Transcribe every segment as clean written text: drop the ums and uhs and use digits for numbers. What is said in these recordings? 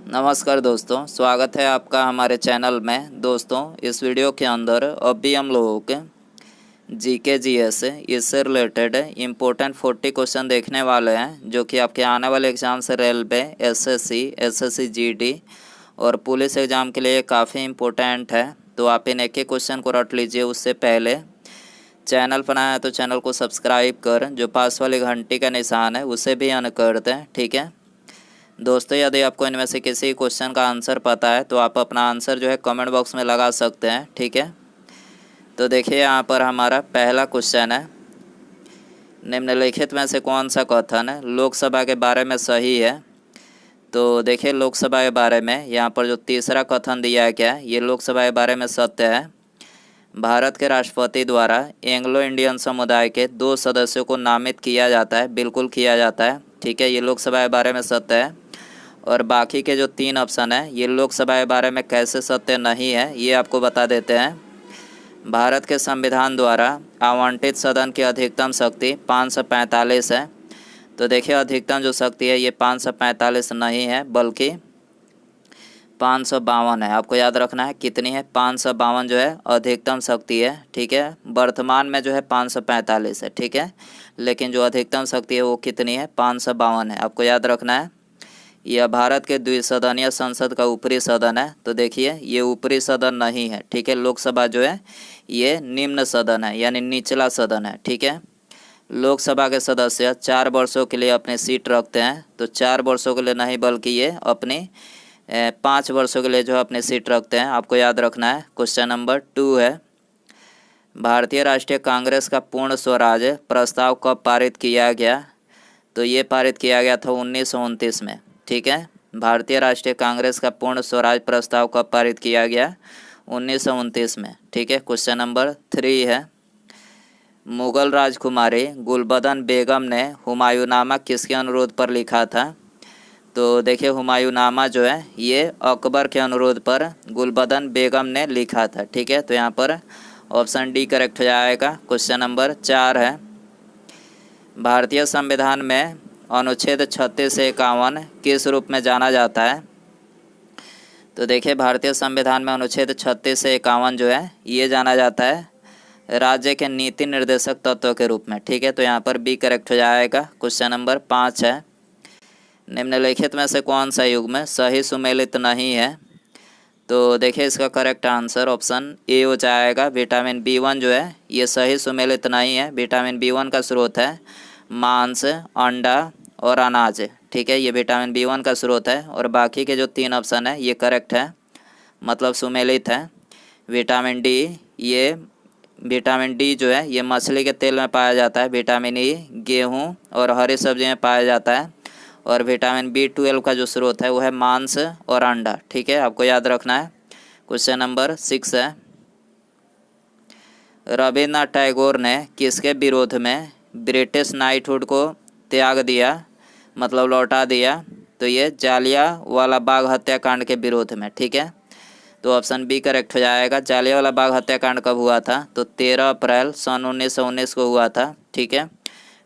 नमस्कार दोस्तों, स्वागत है आपका हमारे चैनल में। दोस्तों, इस वीडियो के अंदर अभी हम लोगों के जीके जीएस इससे रिलेटेड इम्पोर्टेंट 40 क्वेश्चन देखने वाले हैं, जो कि आपके आने वाले एग्ज़ाम से रेलवे, एसएससी जीडी और पुलिस एग्ज़ाम के लिए काफ़ी इम्पोर्टेंट है। तो आप इन एक एक क्वेश्चन को रट लीजिए। उससे पहले चैनल पर आया तो चैनल को सब्सक्राइब कर जो पास वाली घंटी का निशान है उसे भी ऑन कर दें, ठीक है दोस्तों। यदि आपको इनमें से किसी क्वेश्चन का आंसर पता है तो आप अपना आंसर जो है कमेंट बॉक्स में लगा सकते हैं, ठीक है। तो देखिए, यहाँ पर हमारा पहला क्वेश्चन है, निम्नलिखित में से कौन सा कथन लोकसभा के बारे में सही है। तो देखिए, लोकसभा के बारे में यहाँ पर जो तीसरा कथन दिया गया है ये लोकसभा के बारे में सत्य है। भारत के राष्ट्रपति द्वारा एंग्लो इंडियन समुदाय के 2 सदस्यों को नामित किया जाता है, बिल्कुल किया जाता है, ठीक है। ये लोकसभा के बारे में सत्य है। और बाकी के जो 3 ऑप्शन है ये लोकसभा के बारे में कैसे सत्य नहीं है ये आपको बता देते हैं। भारत के संविधान द्वारा आवंटित सदन की अधिकतम शक्ति 545 है। तो देखिए, अधिकतम जो शक्ति है ये 545 नहीं है बल्कि 552 है। आपको याद रखना है कितनी है, 552 जो है अधिकतम शक्ति है, ठीक है। वर्तमान में जो है 545 है, ठीक है, लेकिन जो अधिकतम शक्ति है वो कितनी है, 552 है। आपको याद रखना है। यह भारत के द्विसदनीय संसद का ऊपरी सदन है। तो देखिए, ये ऊपरी सदन नहीं है, ठीक है। लोकसभा जो है ये निम्न सदन है, यानी निचला सदन है, ठीक है। लोकसभा के सदस्य 4 वर्षों के लिए अपनी सीट रखते हैं। तो 4 वर्षों के लिए नहीं बल्कि ये अपनी 5 वर्षों के लिए जो अपनी सीट रखते हैं। आपको याद रखना है। क्वेश्चन नंबर 2 है, भारतीय राष्ट्रीय कांग्रेस का पूर्ण स्वराज प्रस्ताव कब पारित किया गया। तो ये पारित किया गया था 1929 में, ठीक है। भारतीय राष्ट्रीय कांग्रेस का पूर्ण स्वराज प्रस्ताव कब पारित किया गया, 1929 में, ठीक है। क्वेश्चन नंबर 3 है, मुगल राजकुमारी गुलबदन बेगम ने हुमायूंनामा किसके अनुरोध पर लिखा था। तो देखिए, हुमायूंनामा जो है ये अकबर के अनुरोध पर गुलबदन बेगम ने लिखा था, ठीक है। तो यहाँ पर ऑप्शन डी करेक्ट हो जाएगा। क्वेश्चन नंबर 4 है, भारतीय संविधान में अनुच्छेद 36 से 51 किस रूप में जाना जाता है। तो देखिए, भारतीय संविधान में अनुच्छेद 36 से 51 जो है ये जाना जाता है राज्य के नीति निर्देशक तत्वों के रूप में, ठीक है। तो यहाँ पर बी करेक्ट हो जाएगा। क्वेश्चन नंबर 5 है, निम्नलिखित में से कौन सा युग्म सही सुमेलित नहीं है। तो देखिए, इसका करेक्ट आंसर ऑप्शन ए हो जाएगा। विटामिन B1 जो है ये सही सुमेलित नहीं है। विटामिन B1 का स्रोत है मांस, अंडा और अनाज, ठीक है। ये विटामिन B1 का स्रोत है और बाकी के जो 3 ऑप्शन है ये करेक्ट है, मतलब सुमेलित है। विटामिन डी जो है ये मछली के तेल में पाया जाता है। विटामिन ई गेहूँ और हरी सब्जी में पाया जाता है। और विटामिन B12 का जो स्रोत है वो है मांस और अंडा, ठीक है। आपको याद रखना है। क्वेश्चन नंबर 6 है, रविन्द्रनाथ टैगोर ने किसके विरोध में ब्रिटिश नाइटहुड को त्याग दिया, मतलब लौटा दिया। तो ये जालियांवाला बाग हत्याकांड के विरोध में, ठीक है। तो ऑप्शन बी करेक्ट हो जाएगा। जालियांवाला बाग हत्याकांड कब हुआ था। तो 13 अप्रैल सन 1919 को हुआ था, ठीक है।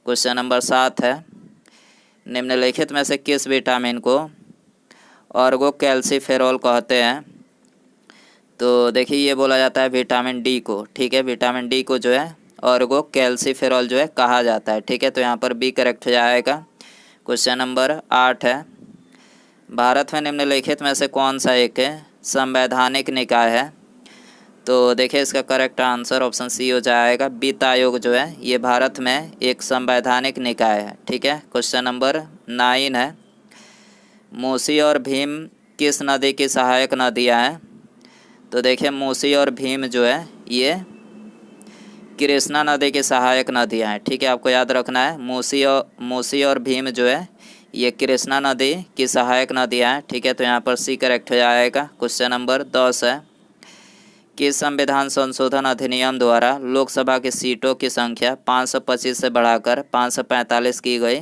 क्वेश्चन नंबर 7 है, निम्नलिखित में से किस विटामिन को ऑर्गोकैल्सिफेरॉल कहते हैं। तो देखिए, ये बोला जाता है विटामिन डी को, ठीक है। विटामिन डी को जो है ऑर्गोकैल्सिफेरॉल जो है कहा जाता है, ठीक है। तो यहाँ पर बी करेक्ट हो जाएगा। क्वेश्चन नंबर 8 है, भारत में निम्नलिखित में से कौन सा एक संवैधानिक निकाय है। तो देखिए, इसका करेक्ट आंसर ऑप्शन सी हो जाएगा। वित्त आयोग जो है ये भारत में एक संवैधानिक निकाय है, ठीक है। क्वेश्चन नंबर 9 है, मूसी और भीम किस नदी की सहायक नदियाँ हैं। तो देखिए, मूसी और भीम जो है ये कृष्णा नदी की सहायक नदियाँ हैं, ठीक है। आपको याद रखना है, मूसी और भीम जो है ये कृष्णा नदी की सहायक नदियाँ हैं, ठीक है। तो यहाँ पर सी करेक्ट हो जाएगा। क्वेश्चन नंबर 10 है, किस संविधान संशोधन अधिनियम द्वारा लोकसभा की सीटों की संख्या 525 से बढ़ाकर 545 की गई।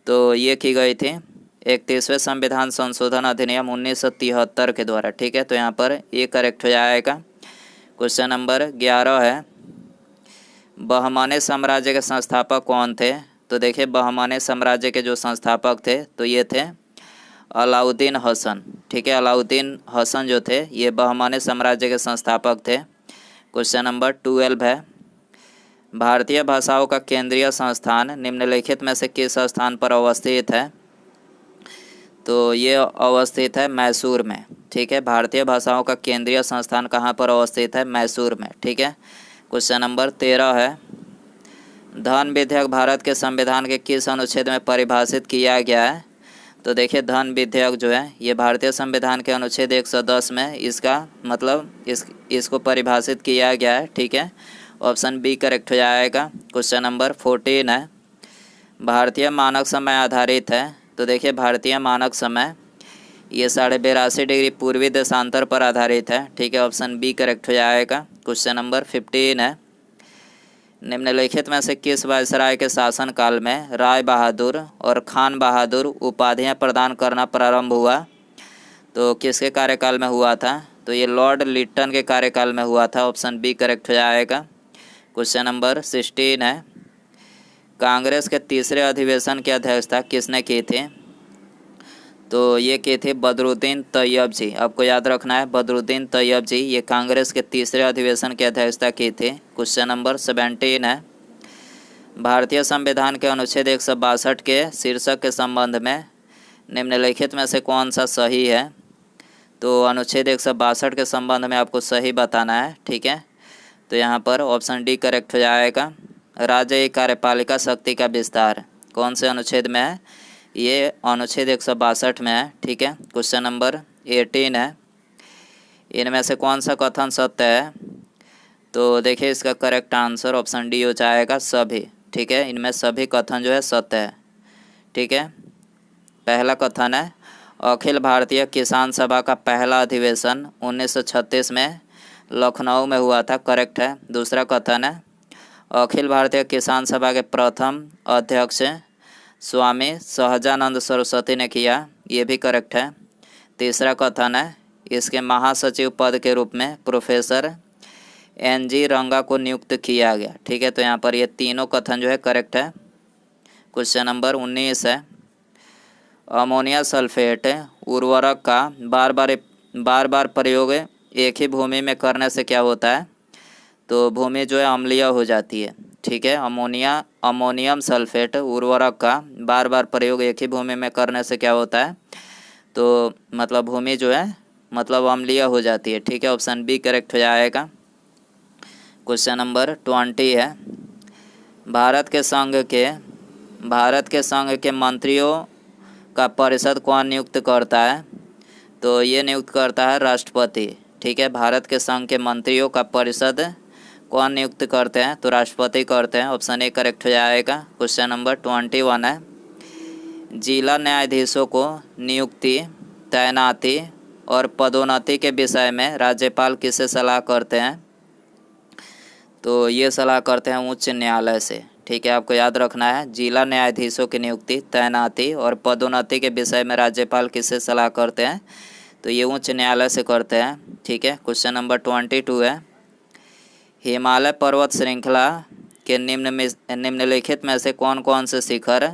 तो ये की गई थी 31वें संविधान संशोधन अधिनियम 1973 के द्वारा, ठीक है। तो यहाँ पर ये करेक्ट हो जाएगा। क्वेश्चन नंबर 11 है, बहमनी साम्राज्य के संस्थापक कौन थे। तो देखिए, बहमनी साम्राज्य के जो संस्थापक थे तो ये थे अलाउद्दीन हसन। ठीक है, अलाउद्दीन हसन जो थे ये बहमानी साम्राज्य के संस्थापक थे। क्वेश्चन नंबर 12 है, भारतीय भाषाओं का केंद्रीय संस्थान निम्नलिखित में से किस स्थान पर अवस्थित है? तो ये अवस्थित है मैसूर में। ठीक है, भारतीय भाषाओं का केंद्रीय संस्थान कहाँ पर अवस्थित है? मैसूर में। ठीक है, क्वेश्चन नंबर 13 है, धन विधेयक भारत के संविधान के किस अनुच्छेद में परिभाषित किया गया है? तो देखिए, धन विधेयक जो है ये भारतीय संविधान के अनुच्छेद 110 में इसका मतलब इसको परिभाषित किया गया है। ठीक है, ऑप्शन बी करेक्ट हो जाएगा। क्वेश्चन नंबर 14 है, भारतीय मानक समय आधारित है। तो देखिए, भारतीय मानक समय ये 82.5 डिग्री पूर्वी देशांतर पर आधारित है। ठीक है, ऑप्शन बी करेक्ट हो जाएगा। क्वेश्चन नंबर 15 है, निम्नलिखित में से किस वायसराय के शासनकाल में राय बहादुर और खान बहादुर उपाधियां प्रदान करना प्रारंभ हुआ? तो किसके कार्यकाल में हुआ था? तो ये लॉर्ड लिट्टन के कार्यकाल में हुआ था। ऑप्शन बी करेक्ट हो जाएगा। क्वेश्चन नंबर 16 है, कांग्रेस के तीसरे अधिवेशन की अध्यक्षता किसने की थी? तो ये की थी बदरुद्दीन तैयब जी। आपको याद रखना है, बदरुद्दीन तैयब जी ये कांग्रेस के तीसरे अधिवेशन की अध्यक्षता की थी। क्वेश्चन नंबर 17 है, भारतीय संविधान के अनुच्छेद 162 के शीर्षक के संबंध में निम्नलिखित में से कौन सा सही है? तो अनुच्छेद 162 के संबंध में आपको सही बताना है। ठीक है, तो यहाँ पर ऑप्शन डी करेक्ट हो जाएगा। राज्य कार्यपालिका शक्ति का विस्तार कौन से अनुच्छेद में है? ये अनुच्छेद 162 में है। ठीक है, क्वेश्चन नंबर 18 है, इनमें से कौन सा कथन सत्य है? तो देखिए, इसका करेक्ट आंसर ऑप्शन डी हो जाएगा, सभी। ठीक है, इनमें सभी कथन जो है सत्य है। ठीक है, पहला कथन है, अखिल भारतीय किसान सभा का पहला अधिवेशन 1936 में लखनऊ में हुआ था। करेक्ट है। दूसरा कथन है, अखिल भारतीय किसान सभा के प्रथम अध्यक्ष स्वामी सहजानंद सरस्वती ने किया। ये भी करेक्ट है। तीसरा कथन है, इसके महासचिव पद के रूप में प्रोफेसर NG रंगा को नियुक्त किया गया। ठीक है, तो यहाँ पर ये तीनों कथन जो है करेक्ट है। क्वेश्चन नंबर 19 है, अमोनिया सल्फेट उर्वरक का बार बार प्रयोग एक ही भूमि में करने से क्या होता है? तो भूमि जो है अम्लीय हो जाती है। ठीक है, अमोनियम सल्फेट उर्वरक का बार बार प्रयोग एक ही भूमि में करने से क्या होता है? तो मतलब भूमि जो है मतलब अम्लीय हो जाती है। ठीक है, ऑप्शन बी करेक्ट हो जाएगा। क्वेश्चन नंबर 20 है, भारत के संघ के मंत्रियों का परिषद कौन नियुक्त करता है? तो ये नियुक्त करता है राष्ट्रपति। ठीक है, भारत के संघ के मंत्रियों का परिषद कौन नियुक्त करते हैं? तो राष्ट्रपति करते हैं। ऑप्शन ए करेक्ट हो जाएगा। क्वेश्चन नंबर 21 है, जिला न्यायाधीशों को नियुक्ति, तैनाती और पदोन्नति के विषय में राज्यपाल किससे सलाह करते हैं? तो ये सलाह करते हैं उच्च न्यायालय से। ठीक है, आपको याद रखना है, जिला न्यायाधीशों की नियुक्ति, तैनाती और पदोन्नति के विषय में राज्यपाल किससे सलाह करते हैं? तो ये उच्च न्यायालय से करते हैं। ठीक है, क्वेश्चन नंबर 22 है, हिमालय पर्वत श्रृंखला के निम्नलिखित में से कौन कौन से शिखर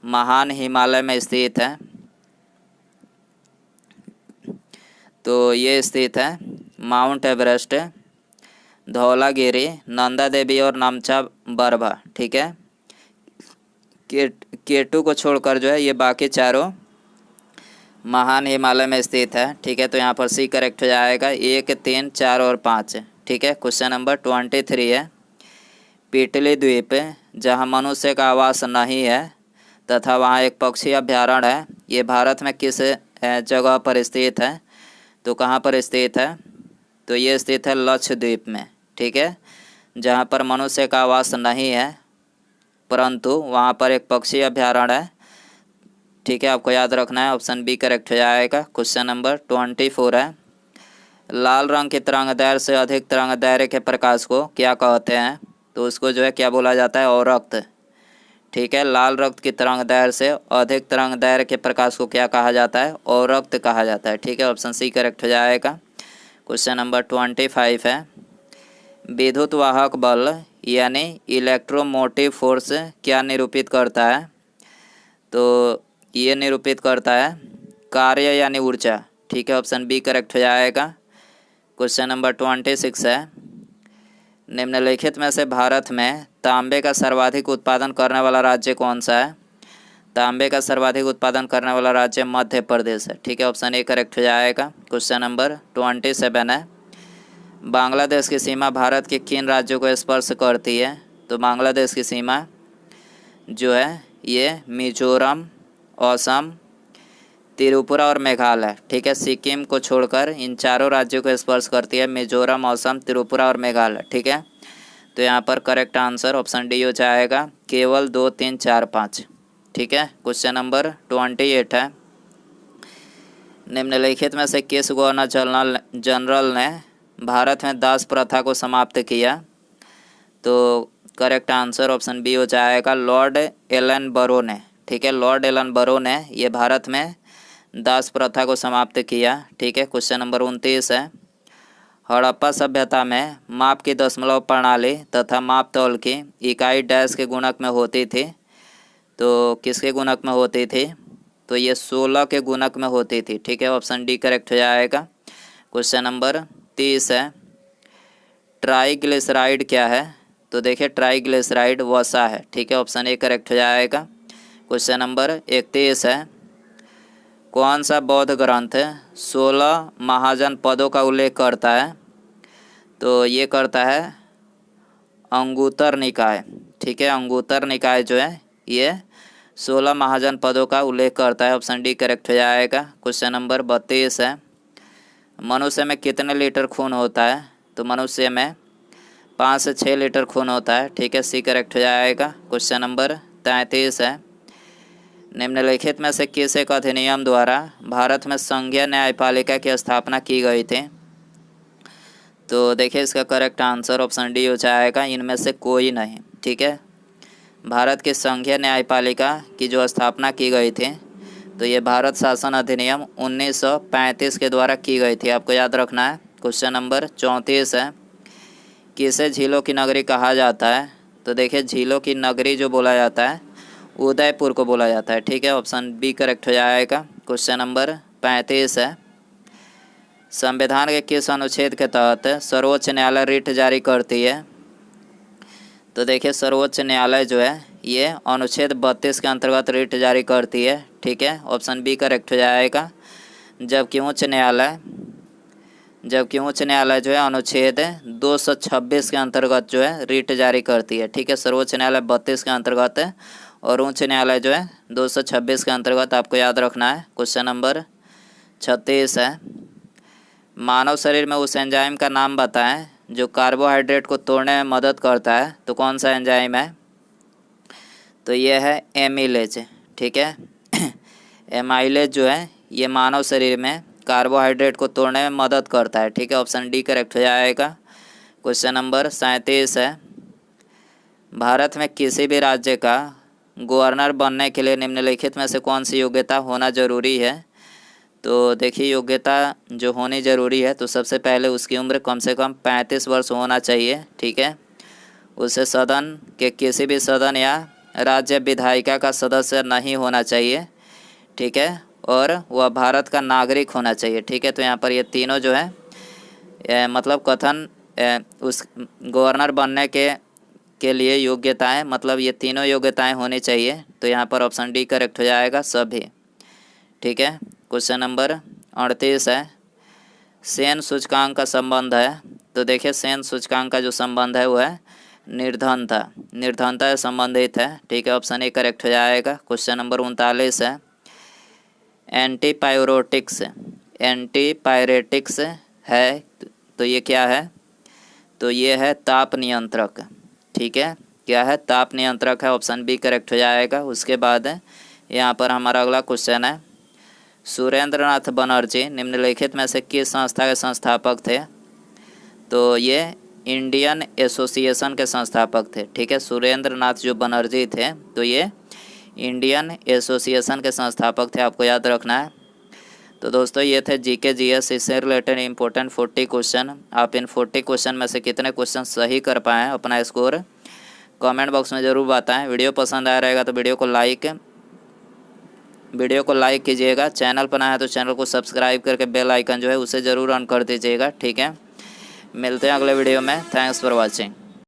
महान हिमालय में स्थित है? तो ये स्थित है माउंट एवरेस्ट, धौलागिरी, नंदा देवी और नामचा बरवा। ठीक है, केटू को छोड़कर जो है ये बाकी चारों महान हिमालय में स्थित है। ठीक है, तो यहाँ पर सी करेक्ट हो जाएगा, 1, 3, 4 और 5। ठीक है, क्वेश्चन नंबर 23 है, पिटली द्वीप जहाँ मनुष्य का आवास नहीं है तथा वहाँ एक पक्षी अभ्यारण्य है, ये भारत में किस जगह पर स्थित है? तो कहाँ पर स्थित है? तो ये स्थित है लक्षद्वीप में। ठीक है, जहाँ पर मनुष्य का आवास नहीं है परंतु वहाँ पर एक पक्षी अभ्यारण्य है। ठीक है, आपको याद रखना है, ऑप्शन बी करेक्ट हो जाएगा। क्वेश्चन नंबर 24 है, लाल रंग की तरंगदैर्घ्य से अधिक तरंगदैर्घ्य के प्रकाश को क्या कहते हैं? तो उसको जो है क्या बोला जाता है? औरक्त। ठीक है, लाल रक्त की तरंगदैर्घ्य से अधिक तरंगदैर्घ्य के प्रकाश को क्या कहा जाता है? औरक्त कहा जाता है। ठीक है, ऑप्शन सी करेक्ट हो जाएगा। क्वेश्चन नंबर 25 है, विद्युत वाहक बल यानी इलेक्ट्रोमोटिव फोर्स क्या निरूपित करता है? तो ये निरूपित करता है कार्य यानी ऊर्जा, ठीक है, ऑप्शन बी करेक्ट हो जाएगा। क्वेश्चन नंबर 26 है, निम्नलिखित में से भारत में तांबे का सर्वाधिक उत्पादन करने वाला राज्य कौन सा है? तांबे का सर्वाधिक उत्पादन करने वाला राज्य मध्य प्रदेश है, ठीक है, ऑप्शन ए करेक्ट हो जाएगा। क्वेश्चन नंबर 27 है, बांग्लादेश की सीमा भारत के किन राज्यों को स्पर्श करती है? तो बांग्लादेश की सीमा जो है ये मिजोरम, असम, त्रिपुरा और मेघालय, ठीक है, सिक्किम को छोड़कर इन चारों राज्यों को स्पर्श करती है, मिजोरम, असम, त्रिपुरा और मेघालय, ठीक है। तो यहाँ पर करेक्ट आंसर ऑप्शन डी हो जाएगा, केवल 2, 3, 4, 5, ठीक है। क्वेश्चन नंबर 28 है, निम्नलिखित में से किस गवर्नर जनरल ने भारत में दास प्रथा को समाप्त किया? तो करेक्ट आंसर ऑप्शन बी हो जाएगा, लॉर्ड एलन बरो ने, ठीक है, लॉर्ड एलन बरो ने ये भारत में दास प्रथा को समाप्त किया, ठीक है। क्वेश्चन नंबर 29 है, हड़प्पा सभ्यता में माप की दशमलव प्रणाली तथा माप तौल की इकाई डैश के गुणक में होती थी? तो किसके गुणक में होती थी? तो ये 16 के गुणक में होती थी, ठीक है, ऑप्शन डी करेक्ट हो जाएगा। क्वेश्चन नंबर 30 है, ट्राइग्लिसराइड क्या है? तो देखिए ट्राइग्लिसराइड वसा है, ठीक है, ऑप्शन ए करेक्ट हो जाएगा। क्वेश्चन नंबर 31 है, कौन सा बौद्ध ग्रंथ 16 महाजनपदों का उल्लेख करता है? तो ये करता है अंगुत्तर निकाय, ठीक है, अंगुत्तर निकाय जो है ये 16 महाजनपदों का उल्लेख करता है, ऑप्शन डी करेक्ट हो जाएगा। क्वेश्चन नंबर 32 है, मनुष्य में कितने लीटर खून होता है? तो मनुष्य में 5 से 6 लीटर खून होता है, ठीक है, सी करेक्ट हो जाएगा। क्वेश्चन नंबर 33 है, निम्नलिखित में से किस एक अधिनियम द्वारा भारत में संघीय न्यायपालिका की स्थापना की गई थी? तो देखिए इसका करेक्ट आंसर ऑप्शन डी हो जाएगा, इनमें से कोई नहीं, ठीक है। भारत की संघीय न्यायपालिका की जो स्थापना की गई थी तो ये भारत शासन अधिनियम 1935 के द्वारा की गई थी, आपको याद रखना है। क्वेश्चन नंबर 34 है, किसे झीलों की नगरी कहा जाता है? तो देखिए झीलों की नगरी जो बोला जाता है उदयपुर को बोला जाता है, ठीक है, ऑप्शन बी करेक्ट हो जाएगा। क्वेश्चन नंबर 35 है, संविधान के किस अनुच्छेद के तहत सर्वोच्च न्यायालय रिट जारी करती है? तो देखिए सर्वोच्च न्यायालय जो है ये अनुच्छेद 32 के अंतर्गत रिट जारी करती है, ठीक है, ऑप्शन बी करेक्ट हो जाएगा। जबकि उच्च न्यायालय जो है अनुच्छेद 226 के अंतर्गत जो है रिट जारी करती है, ठीक है। सर्वोच्च न्यायालय 32 के अंतर्गत है और उच्च न्यायालय जो है 226 के अंतर्गत, आपको याद रखना है। क्वेश्चन नंबर 36 है, मानव शरीर में उस एंजाइम का नाम बताएं जो कार्बोहाइड्रेट को तोड़ने में मदद करता है। तो कौन सा एंजाइम है? तो ये है एमिलेज, ठीक है। एमाइलेज जो है ये मानव शरीर में कार्बोहाइड्रेट को तोड़ने में मदद करता है, ठीक है, ऑप्शन डी करेक्ट हो जाएगा। क्वेश्चन नंबर 37 है, भारत में किसी भी राज्य का गवर्नर बनने के लिए निम्नलिखित में से कौन सी योग्यता होना जरूरी है? तो देखिए योग्यता जो होनी ज़रूरी है तो सबसे पहले उसकी उम्र कम से कम 35 वर्ष होना चाहिए, ठीक है। उसे सदन के किसी भी सदन या राज्य विधायिका का सदस्य नहीं होना चाहिए, ठीक है, और वह भारत का नागरिक होना चाहिए, ठीक है। तो यहाँ पर ये तीनों जो है मतलब कथन उस गवर्नर बनने के लिए योग्यताएं, मतलब ये तीनों योग्यताएं होनी चाहिए। तो यहाँ पर ऑप्शन डी करेक्ट हो जाएगा सभी, ठीक है। क्वेश्चन नंबर 38 है, सेन सूचकांक का संबंध है। तो देखिए सेन सूचकांक का जो संबंध है वो है निर्धनता से संबंधित है, ठीक है, ऑप्शन ए करेक्ट हो जाएगा। क्वेश्चन नंबर 39 है, एंटीपायरेटिक्स है तो ये क्या है? तो ये है ताप नियंत्रक, ठीक है, क्या है? ताप नियंत्रक है, ऑप्शन बी करेक्ट हो जाएगा। उसके बाद यहाँ पर हमारा अगला क्वेश्चन है, सुरेंद्रनाथ बनर्जी निम्नलिखित में से किस संस्था के संस्थापक थे? तो ये इंडियन एसोसिएशन के संस्थापक थे, ठीक है। सुरेंद्रनाथ जो बनर्जी थे तो ये इंडियन एसोसिएशन के संस्थापक थे, आपको याद रखना है। तो दोस्तों ये थे जीके जीएस इससे रिलेटेड इंपॉर्टेंट 40 क्वेश्चन। आप इन 40 क्वेश्चन में से कितने क्वेश्चन सही कर पाएँ, अपना स्कोर कमेंट बॉक्स में ज़रूर बताएं। वीडियो पसंद आया रहेगा तो वीडियो को लाइक वीडियो को लाइक कीजिएगा, चैनल पर नया है तो चैनल को सब्सक्राइब करके बेल आइकन जो है उसे ज़रूर ऑन कर दीजिएगा। ठीक है, मिलते हैं अगले वीडियो में। Thanks for watching.